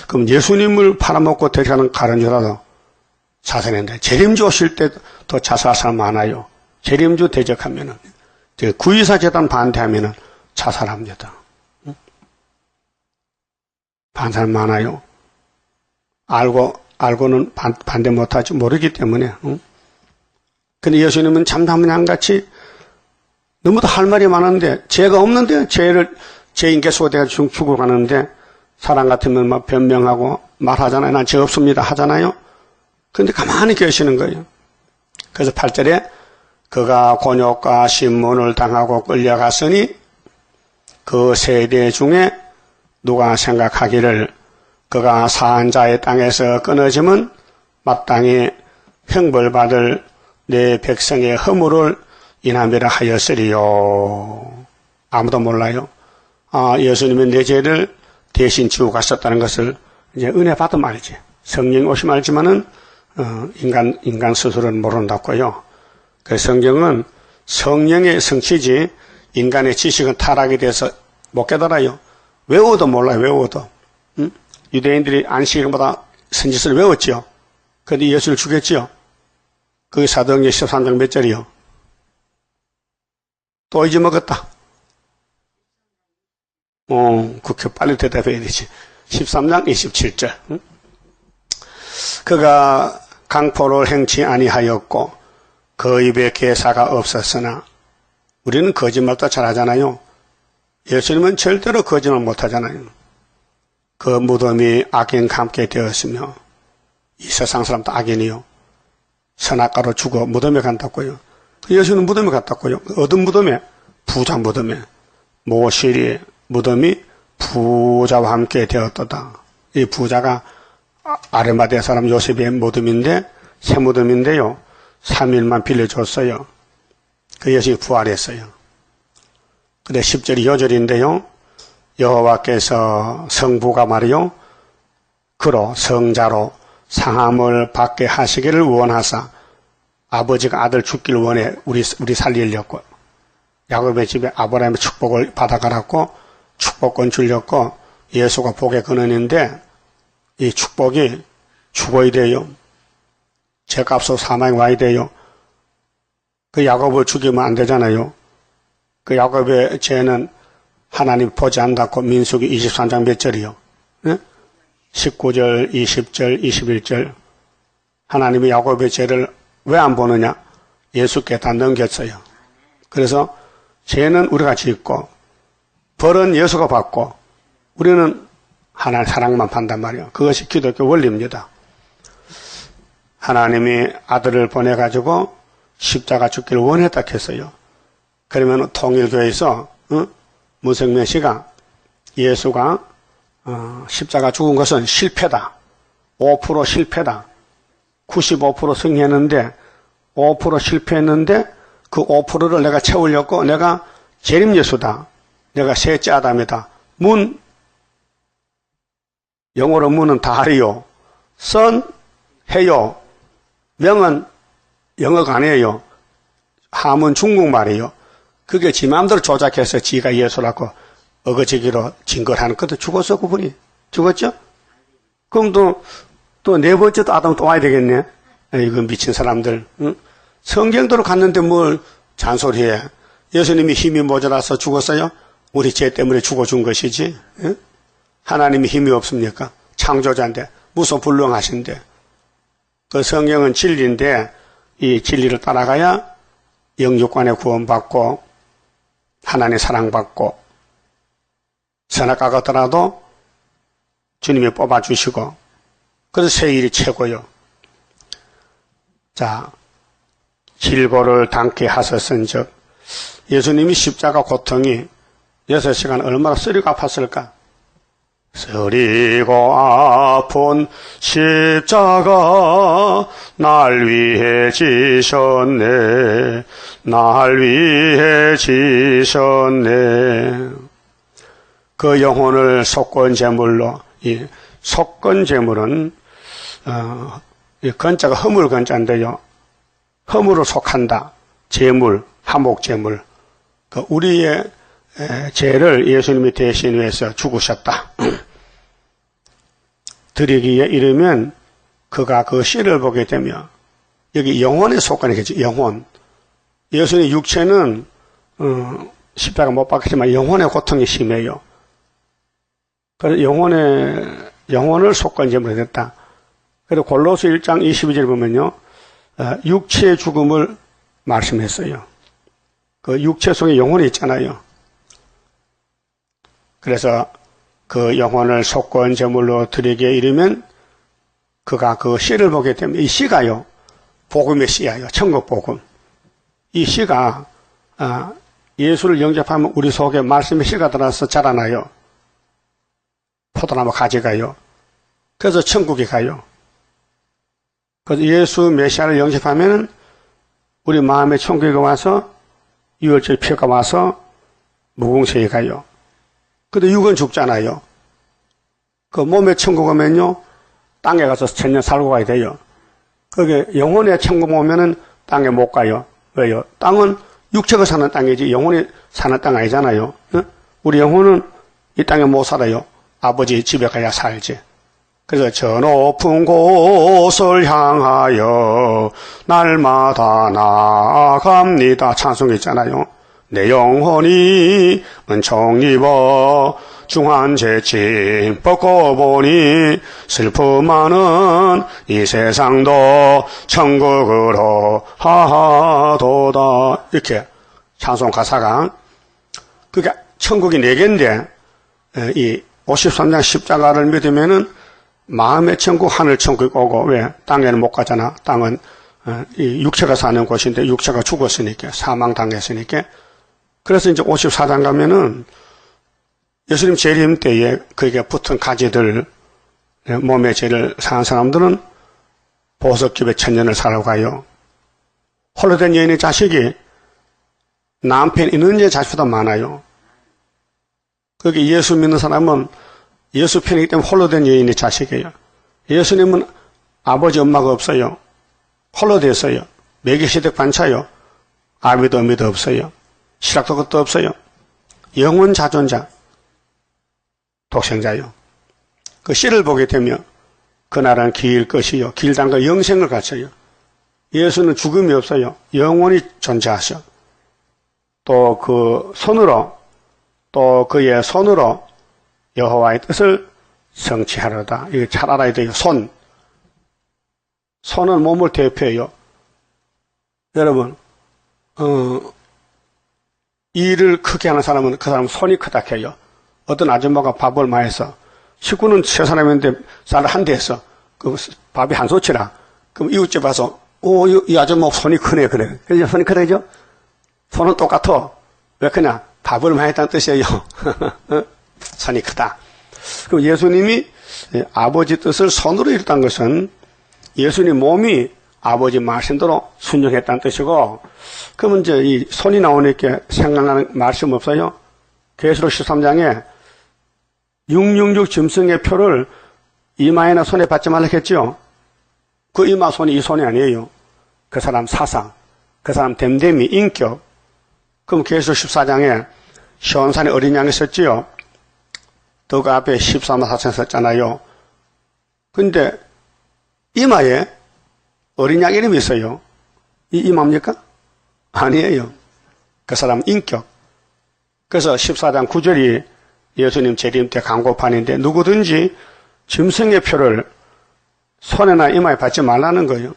그럼 예수님을 팔아먹고 대적하는 가룟 유다도 자살했는데 재림주 오실 때 더 자살할 사람 많아요. 재림주 대적하면은 구이사 재단 반대하면은 자살합니다. 반사람 많아요. 알고는 반대 못하지 모르기 때문에. 근데 예수님은 참담양같이 너무도 할 말이 많은데 죄가 없는데 죄 인격 소대가 죽어가는데 사람 같으면 막 변명하고 말하잖아요. 난 죄 없습니다 하잖아요. 근데 가만히 계시는 거예요. 그래서 8절에 그가 곤욕과 신문을 당하고 끌려갔으니 그 세대 중에 누가 생각하기를 그가 사한 자의 땅에서 끊어지면 마땅히 형벌받을 내 백성의 허물을 인함이라 하였으리요. 아무도 몰라요. 예수님이 내 죄를 대신 지고 가셨다는 것을 이제 은혜 받으면 알지. 성령이 오시면 알지만은 인간 스스로는 모른다고요. 그 성경은 성령의 성취지 인간의 지식은 타락이 돼서 못 깨달아요. 외워도 몰라요. 외워도. 응? 유대인들이 안식일보다 선지서를 외웠지요. 그런데 예수를 죽였지요. 그게 사도행전 13장 몇 절이요? 또 잊어먹었다. 그렇게 빨리 대답해야 되지. 13장 27절. 응? 그가 강포를 행치 아니하였고 그 입에 개사가 없었으나 우리는 거짓말도 잘하잖아요. 예수님은 절대로 거짓말 못하잖아요. 그 무덤이 악인과 함께 되었으며 이 세상 사람도 악인이요. 선악가로 죽어 무덤에 간다고요. 예수는 무덤에 갔다고요. 어떤 무덤에? 부자 무덤에. 모실이 무덤이 부자와 함께 되었도다. 이 부자가 아르마대 사람 요셉의 무덤인데 새 무덤인데요. 3일만 빌려줬어요. 그 예수님이 부활했어요. 근데 10절이 요절인데요. 여호와께서 성부가 말이요. 그로 성자로 상함을 받게 하시기를 원하사 아버지가 아들 죽기를 원해 우리 살리려고 야곱의 집에 아브라함의 축복을 받아가라고 축복권 주려고 예수가 복의 근원인데 이 축복이 죽어야 돼요. 죄값으로 사망에 와야 돼요. 그 야곱을 죽이면 안 되잖아요. 그 야곱의 죄는 하나님 보지 않는다고 민수기 23장 몇 절이요? 네? 19절, 20절, 21절. 하나님이 야곱의 죄를 왜 안 보느냐? 예수께 다 넘겼어요. 그래서 죄는 우리가 짓고 벌은 예수가 받고 우리는 하나님 사랑만 판단 말이에요. 그것이 기독교 원리입니다. 하나님이 아들을 보내가지고 십자가 죽기를 원했다 했어요. 그러면 통일교에서 문성명 씨가 예수가 십자가 죽은 것은 실패다. 5% 실패다. 95% 승리했는데 5% 실패했는데 그 5%를 내가 채우려고 내가 재림 예수다. 내가 셋째 아담이다. 문, 영어로 문은 다리요. 선, 해요. 명은 영어가 아니에요. 함은 중국말이에요. 그게 지 마음대로 조작해서 지가 예수라고 어거지기로 증거를 하는 것도 죽었어 그분이. 죽었죠? 그럼 또 네 번째 또 아담 또 와야 되겠네. 이거 미친 사람들. 응? 성경대로 갔는데 뭘 잔소리해. 예수님이 힘이 모자라서 죽었어요? 우리 죄 때문에 죽어준 것이지. 응? 하나님이 힘이 없습니까? 창조자인데, 무소불능하신데. 그 성경은 진리인데, 이 진리를 따라가야 영육간에 구원받고, 하나님의 사랑받고, 선악과 같더라도 주님이 뽑아주시고, 그래서 새 일이 최고요. 자, 질고를 당케 하셨은즉, 예수님이 십자가 고통이 6시간 얼마나 쓰리고 아팠을까? 쓰리고 아픈 십자가 날 위해 지셨네. 날 위해 지셨네. 그 영혼을 속건제물로, 이 속건제물은 이 건자가 허물 건자인데요. 허물을 속한다. 제물, 화목제물. 그 우리의 죄를 예수님이 대신해서 죽으셨다. 드리기에 이르면 그가 그 씨를 보게 되며, 여기 영혼에 속하겠죠. 영혼. 예수님의 육체는 십자가 못 박히지만 영혼의 고통이 심해요. 그래서 영혼을 속건제물로 됐다. 그래서 골로새 1장 22절 보면요, 육체의 죽음을 말씀했어요. 그 육체 속에 영혼이 있잖아요. 그래서 그 영혼을 속건제물로 드리기에 이르면 그가 그 씨를 보게 되면, 이 씨가요, 복음의 씨예요. 천국 복음. 이 씨가 예수를 영접하면 우리 속에 말씀의 씨가 들어서 자라나요. 포도나무 가지가요. 그래서 천국에 가요. 그래서 예수 메시아를 영접하면 우리 마음에 천국에 와서 유월절 피가 와서 무궁세에 가요. 근데 육은 죽잖아요. 그 몸에 천국 오면요, 땅에 가서 천년 살고 가야 돼요. 그게 영혼의 천국 오면은 땅에 못 가요. 왜요? 땅은 육체가 사는 땅이지 영혼이 사는 땅 아니잖아요. 우리 영혼은 이 땅에 못 살아요. 아버지 집에 가야 살지. 그래서 저 높은 곳을 향하여 날마다 나아갑니다. 찬송이 있잖아요. 내 영혼이 은총 입어 중한 죄짐 벗고 보니 슬픔 많은 이 세상도 천국으로 하도다. 이렇게 찬송 가사가. 그게 천국이 4개인데 이 53장 십자가를 믿으면은 마음의 천국, 하늘 천국이 오고, 왜? 땅에는 못 가잖아. 땅은 이 육체가 사는 곳인데 육체가 죽었으니까, 사망당했으니까. 그래서 이제 54장 가면은 예수님 재림 때에 그에게 붙은 가지들, 몸의 죄를 사는 사람들은 보석집에 천년을 살아가요. 홀로 된 여인의 자식이 남편 있는 제 자식보다 많아요. 거기 예수 믿는 사람은 예수 편이기 때문에 홀로 된 여인의 자식이에요. 예수님은 아버지 엄마가 없어요. 홀로 됐어요. 매기시댁 반차요. 아비도 어미도 없어요. 실학도 것도 없어요. 영원 자존자, 독생자요. 그 씨를 보게 되면 그날은 길 것이요, 길단과 영생을 갖춰요. 예수는 죽음이 없어요. 영원히 존재하셔. 또 그 손으로, 또 그의 손으로 여호와의 뜻을 성취하려다. 이게 잘 알아야 돼요. 손은 몸을 대표해요. 여러분, 일을 크게 하는 사람은 그 사람은 손이 크다 해요. 어떤 아줌마가 밥을 많이 해서 식구는 3사람인데 쌀을 한 대 했어. 그 밥이 한 소치라. 그럼 이웃집 와서 이 아줌마 손이 크네 그래. 그래서 손이 크다죠? 손은 똑같아. 왜 크냐? 밥을 많이 했다는 뜻이에요. 손이 크다. 그럼 예수님이 아버지 뜻을 손으로 이뤘다는 것은 예수님 몸이 아버지 말씀대로 순종했다는 뜻이고, 그러면 이제 이 손이 나오니까 생각나는 말씀 없어요? 계시록 13장에 666 짐승의 표를 이마에나 손에 받지 말라 했죠? 그 이마 손이 이 손이 아니에요. 그 사람 사상, 그 사람 됨됨이, 인격. 그럼 계시록 14장에 시온산에 어린 양이 있었지요? 또 그 앞에 14만 4천 썼잖아요. 근데 이마에 어린 양 이름이 있어요. 이 이마입니까? 아니에요. 그 사람 인격. 그래서 14장 9절이 예수님 재림 때 광고판인데 누구든지 짐승의 표를 손에나 이마에 받지 말라는 거예요.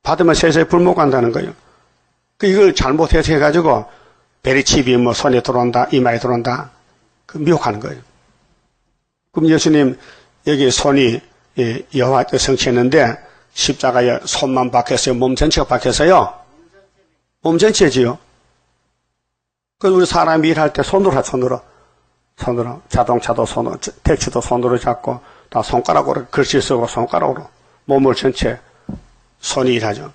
받으면 세상에 불목한다는 거예요. 이걸 잘못 해석해가지고 베리칩이 뭐 손에 들어온다, 이마에 들어온다, 미혹하는 거예요. 그럼 예수님 여기 손이 여호와 성취했는데 십자가에 손만 박혔어요? 몸 전체가 박혔어요? 몸 전체지요. 그래서 우리 사람이 일할 때 손으로 하, 손으로. 자동차도 손으로, 택시도 손으로 잡고, 다 손가락으로 글씨 쓰고 손가락으로 몸을 전체 손이 일하죠.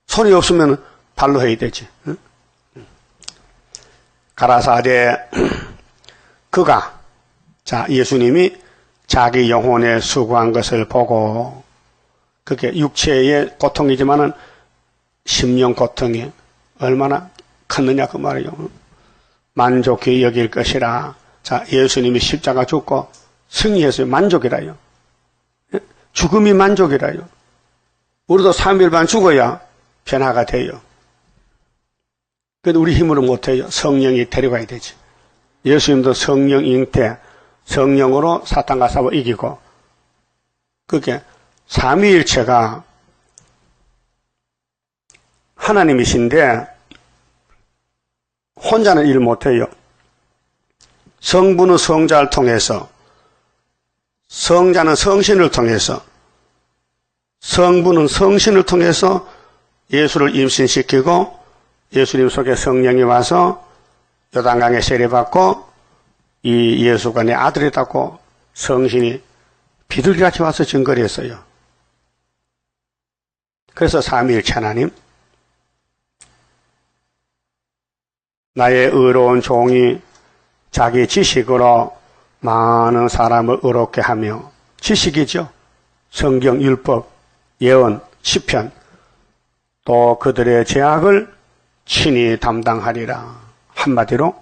손이 없으면 발로 해야 되지. 응? 가라사대 그가 자 예수님이 자기 영혼에 수고한 것을 보고 그게 육체의 고통이지만은 심령 고통이 얼마나 컸느냐 그 말이에요. 만족히 여길 것이라. 자 예수님이 십자가 죽고 승리했어요. 만족이라요. 죽음이 만족이라요. 우리도 3일 반 죽어야 변화가 돼요. 그래도 우리 힘으로 못해요. 성령이 데려가야 되지. 예수님도 성령 잉태, 성령으로 사탄과 싸워 이기고 그게 삼위일체가 하나님이신데 혼자는 일 못해요. 성부는 성자를 통해서, 성자는 성신을 통해서, 성부는 성신을 통해서 예수를 임신시키고 예수님 속에 성령이 와서 요단강에 세례받고 이 예수가 내 아들이라고 성신이 비둘기같이 와서 증거를 했어요. 그래서 삼위일체 하나님, 나의 의로운 종이 자기 지식으로 많은 사람을 의롭게 하며, 지식이죠. 성경, 율법, 예언, 시편, 또 그들의 죄악을 친히 담당하리라. 한마디로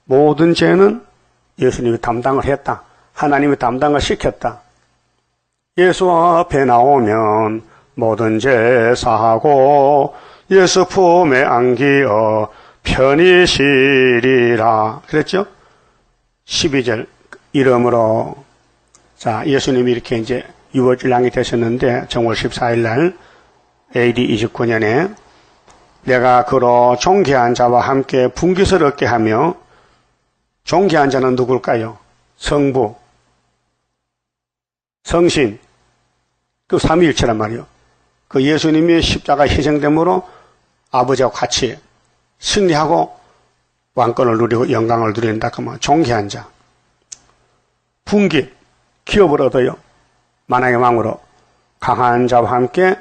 모든 죄는 예수님이 담당을 했다. 하나님이 담당을 시켰다. 예수 앞에 나오면 모든 죄 사하고 예수 품에 안기어 편히 쉬리라. 그랬죠? 12절 이름으로 자 예수님이 이렇게 이제 유월절량이 되셨는데 정월 14일 날 AD 29년에 내가 그로 존귀한 자와 함께 분깃을 얻게 하며, 존귀한 자는 누굴까요? 성부, 성신, 그 삼위일체란 말이요. 그 예수님이 십자가 희생됨으로 아버지와 같이 승리하고 왕권을 누리고 영광을 누린다 그러면 존귀한 자. 분깃, 기업을 얻어요. 만왕의 왕으로 강한 자와 함께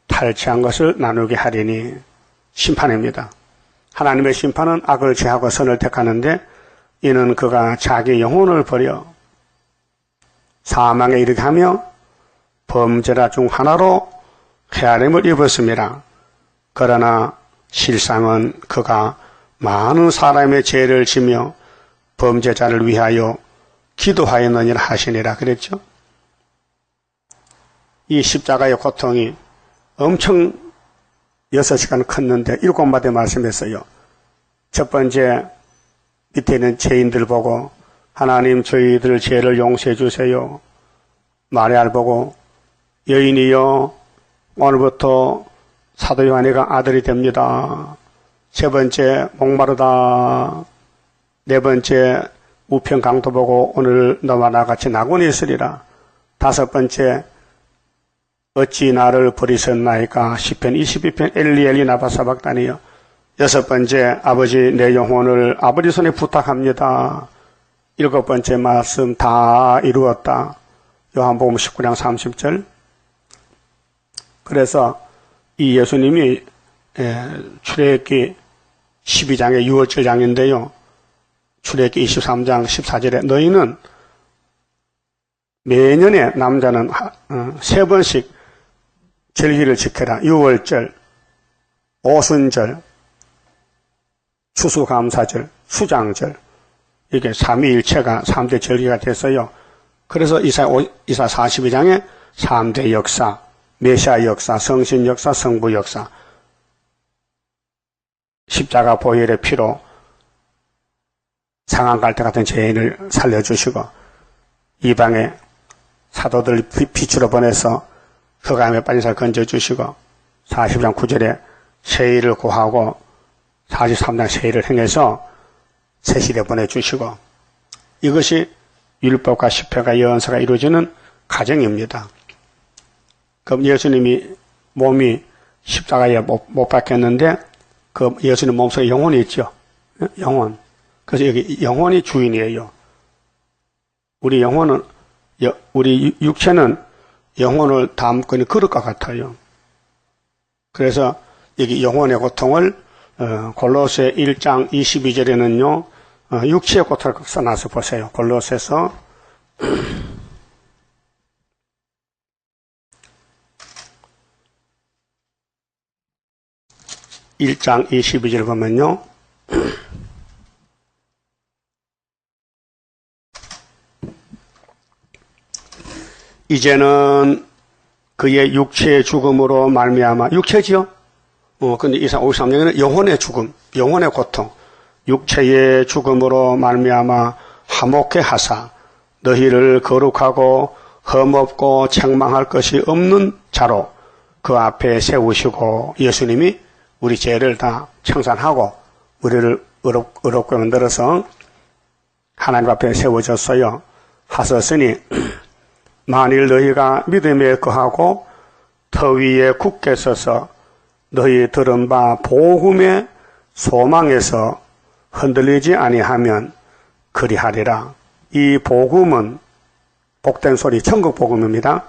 탈취한 것을 나누게 하리니. 심판입니다. 하나님의 심판은 악을 제하고 선을 택하는데 이는 그가 자기 영혼을 버려 사망에 이르게 하며 범죄자 중 하나로 헤아림을 입었습니다. 그러나 실상은 그가 많은 사람의 죄를 지며 범죄자를 위하여 기도하였느니라 하시니라 그랬죠. 이 십자가의 고통이 엄청 6시간 컸는데 7마디 말씀했어요. 첫 번째 밑에 있는 죄인들 보고 하나님 저희들 죄를 용서해 주세요. 마리아를 보고 여인이여 오늘부터 사도 요한이가 아들이 됩니다. 세 번째 목마르다. 네 번째 우편 강도 보고 오늘 너와 나같이 낙원이 있으리라. 다섯 번째 어찌 나를 버리셨나이까 시편 22편 엘리 나바사박다니요. 여섯 번째 아버지 내 영혼을 아버지 손에 부탁합니다. 일곱 번째 말씀 다 이루었다. 요한복음 19장 30절. 그래서 이 예수님이 출애굽기 12장의 6월절장인데요. 출애굽기 23장 14절에 너희는 매년에 남자는 3번씩 절기를 지켜라. 6월절, 오순절, 추수감사절, 수장절. 이게 삼위일체가 3대 절기가 됐어요. 그래서 이사 42장에 3대 역사, 메시아 역사, 성신 역사, 성부 역사, 십자가 보혈의 피로 상한갈대 같은 죄인을 살려주시고 이방의 사도들 비추러 보내서 흑암에 빠진 살 건져주시고 40장 9절에 세일을 고하고 43장 세일을 행해서 새 시대 보내주시고 이것이 율법과 십회가 예언서가 이루어지는 과정입니다. 그럼 예수님이 몸이 십자가에 못 박혔는데 그 예수님 몸속에 영혼이 있죠. 영혼. 그래서 여기 영혼이 주인이에요. 우리 영혼은 우리 육체는 영혼을 담고 있는 그릇과 같아요. 그래서 여기 영혼의 고통을 골로새 1장 22절에는요. 육체의 고통을 써놔서 보세요. 골로새서 1장 22절 보면요. 이제는 그의 육체의 죽음으로 말미암아 육체지요? 근데 53장에는 영혼의 죽음, 영혼의 고통, 육체의 죽음으로 말미암아 화목케 하사 너희를 거룩하고 흠없고 책망할 것이 없는 자로 그 앞에 세우시고 예수님이 우리 죄를 다 청산하고 우리를 의롭게 만들어서 하나님 앞에 세워졌어요. 하셨으니 만일 너희가 믿음에 거하고 터 위에 굳게 서서 너희 들은 바 복음의 소망에서 흔들리지 아니하면 그리하리라. 이 복음은 복된 소리 천국 복음입니다.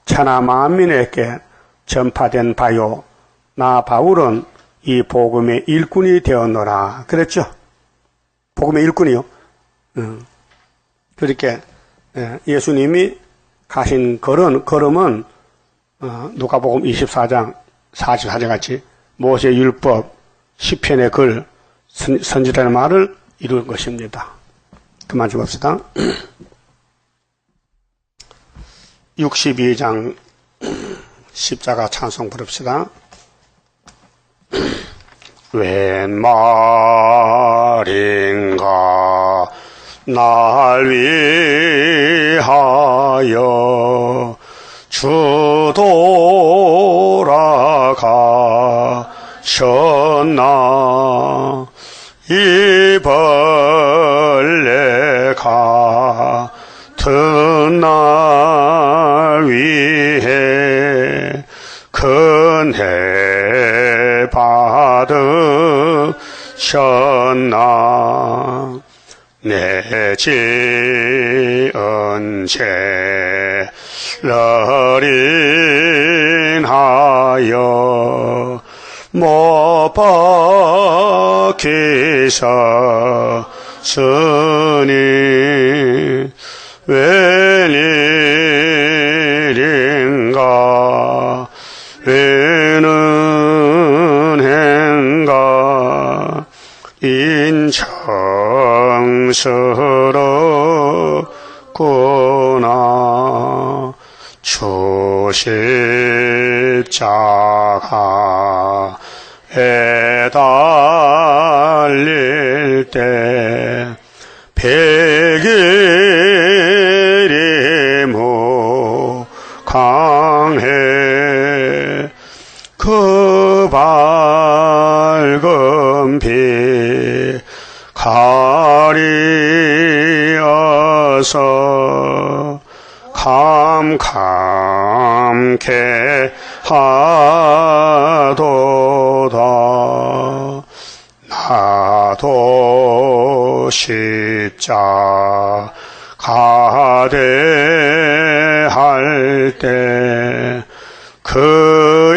천하 만민에게 전파된 바요. 나 바울은 이 복음의 일꾼이 되었노라. 그랬죠? 복음의 일꾼이요. 그렇게 예수님이 가신 걸음은 누가복음 24장 44절 같이 모세 율법 10편의 글 선지라는 말을 이룬 것입니다. 그만 좀 봅시다. 62장 십자가 찬송 부릅시다. 웬 말인가 날 위하여 주 돌아가셨나 이 벌레 같은 날 위해 큰해 받으셨나 내 지은 죄를 인하여 못 박히셨으니 웬일인가 웬은행가 인청스럽구나 주 십자가에 달릴 때 백일이 무강해 그 밝은 빛 가리어서 감감케 하도다 나도 십자가 대할 때 그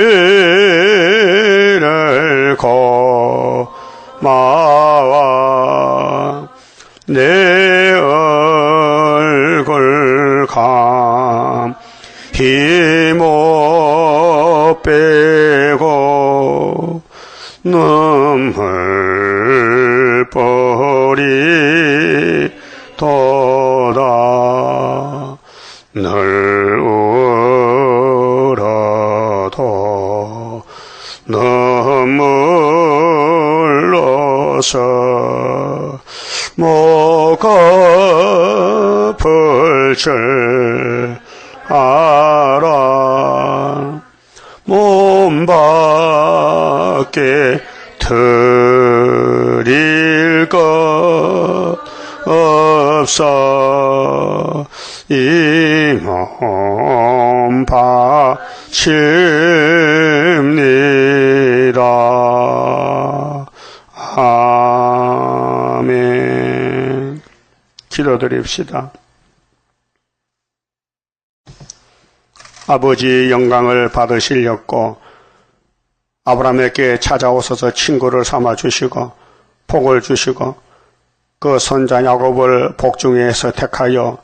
일을 고마워 내 얼굴 감히 못 빼고 눈물 뿌리 갚을 줄 알아. 몸 밖에 드릴 것 없어. 이 몸 바칩니다. 아멘. 기도드립시다. 아버지 영광을 받으시려고 아브라함에게 찾아오셔서 친구를 삼아 주시고 복을 주시고 그 손자 야곱을 복중에서 택하여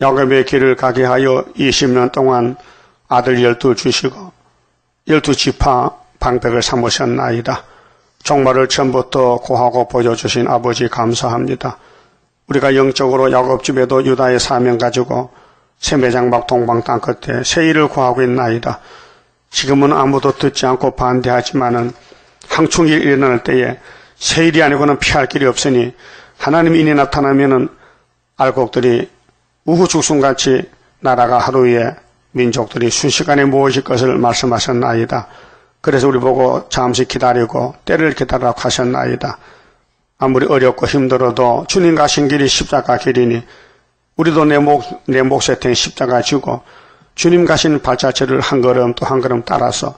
야곱의 길을 가게 하여 20년 동안 아들 12 주시고 12지파 방백을 삼으셨나이다. 종말을 처음부터 고하고 보여주신 아버지 감사합니다. 우리가 영적으로 야곱집에도 유다의 사명 가지고 세매장막 동방 땅 끝에 세일을 구하고 있나이다. 지금은 아무도 듣지 않고 반대하지만은 항충이 일어날 때에 세일이 아니고는 피할 길이 없으니 하나님 인이 나타나면은 알곡들이 우후죽순같이 나라가 하루에 민족들이 순식간에 모으실 것을 말씀하셨나이다. 그래서 우리 보고 잠시 기다리고 때를 기다리라고 하셨나이다. 아무리 어렵고 힘들어도 주님 가신 길이 십자가 길이니 우리도 내 몫에 된 십자가 지고 주님 가신 발자취를 한 걸음 또 한 걸음 따라서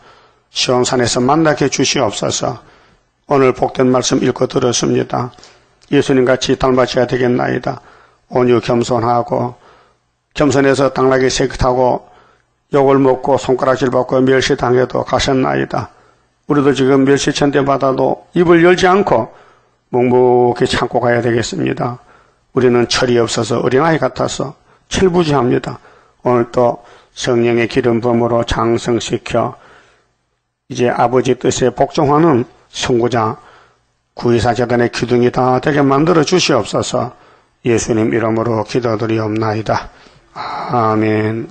시온산에서 만나게 주시옵소서. 오늘 복된 말씀 읽고 들었습니다. 예수님같이 닮아져야 되겠나이다. 온유 겸손하고 겸손해서 당나귀 새끼 타고 욕을 먹고 손가락질 받고 멸시당해도 가셨나이다. 우리도 지금 멸시천대 받아도 입을 열지 않고 묵묵히 참고 가야 되겠습니다. 우리는 철이 없어서 어린아이 같아서 철부지합니다. 오늘 또 성령의 기름 부음으로 장성시켜 이제 아버지 뜻에 복종하는 선구자 구의사재단의 기둥이 다 되게 만들어 주시옵소서. 예수님 이름으로 기도드리옵나이다. 아멘.